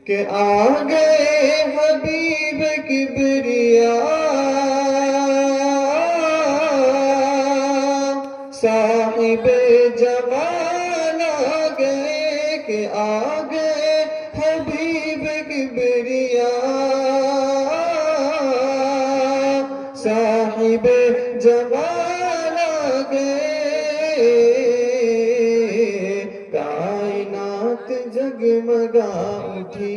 کہ آ گئے حبیب کبریا، صاحب جمال آ گئے، کہ آ گئے حبیب کبریا، صاحب جمال آ گئے، کائنات جگمگا اٹھی،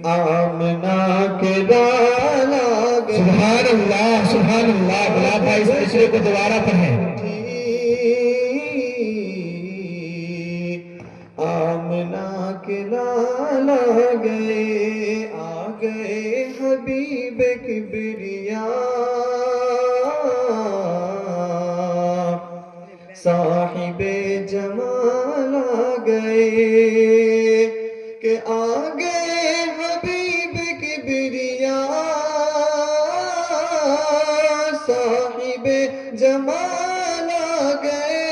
آمنہ کے لال آ گئے۔ سبحان اللہ سبحان اللہ۔ گلاب بھائی اس مصرے کو دوبارہ پڑھیں۔ آمنہ کے لال آ گئے حبیب کبریا، صاحب جمال آ گئے، کہ آ گئے حبیب کبریا، صاحب جمال آ گئے،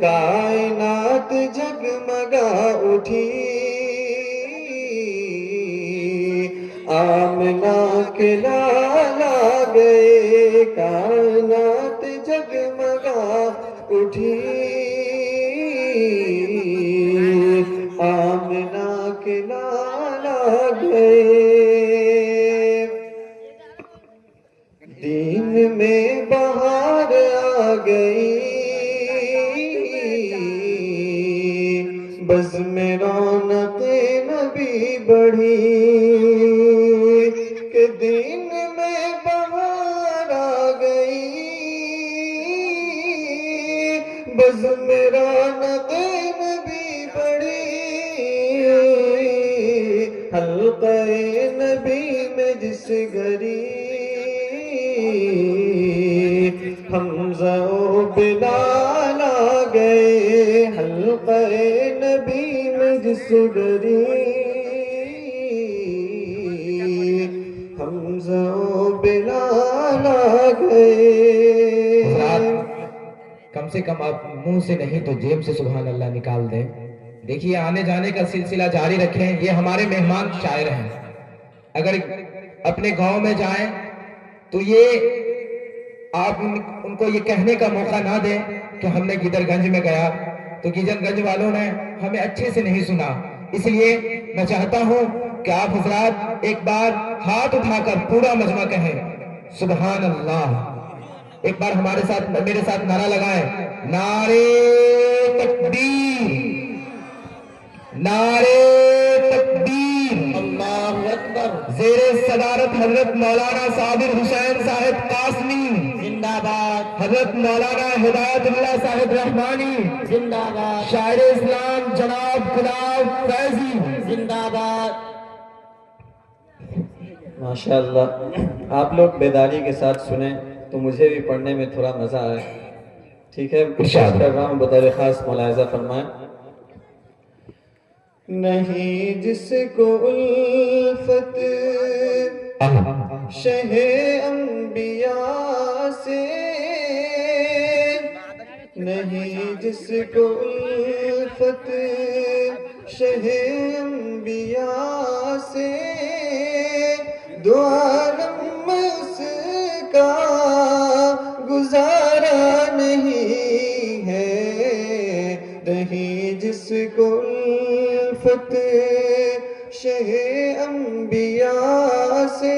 کائنات جگمگا اٹھی، آمنہ کے لال آ گئے، کائنات جگمگا اٹھی، آمنہ کے لال آ گئے، دین میں بہار آ گئی، بزم رونق نبی بڑھی، کہ دین میں بہار آ گئی، بزم رونق نبی بڑھی، حلقہ نبی میں جس گھری حمزہ و بلال آ گئے، حلقہ نبی میں جس گھری حمزہ و بلال آ گئے۔ کم سے کم آپ منہ سے نہیں تو جیب سے سبحان اللہ نکال دیں۔ دیکھیے آنے جانے کا سلسلہ جاری رکھیں، یہ ہمارے مہمان شاعر ہیں، اگر اپنے گاؤں میں جائیں تو یہ آپ ان کو یہ کہنے کا موقع نہ دیں کہ ہم نے گیدر گنج میں گیا تو گیدر گنج والوں نے ہمیں اچھے سے نہیں سنا، اس لیے میں چاہتا ہوں کہ آپ حضرات ایک بار ہاتھ اٹھا کر پورا مجمع کہیں سبحان اللہ۔ ایک بار ہمارے ساتھ میرے ساتھ نعرہ لگائیں، نعرے تکبیر، نعرے تکبیر، اللہ اکبر، زیر صدارت حضرت مولانا صابر حسین صاحب قاسمی زندہ باد، حضرت مولانا ہدایت اللہ صاحب رحمانی زندہ باد، شاعر اسلام جناب گلاب فیضی زندہ باد۔ ماشاءاللہ، آپ لوگ بیداری کے ساتھ سنیں تو مجھے بھی پڑھنے میں تھوڑا مزہ آئے، ٹھیک ہے؟ ارشاد کر رہا ہوں، بطور خاص ملاحظہ فرمائیں۔ نہیں جس کو الفت شہ انبیاء سے، نہیں جس کو الفت شہ انبیاء سے، دو عالم میں اس کا گزارا نہیں ہے، نہیں جس کو الفت شہ انبیاء سے،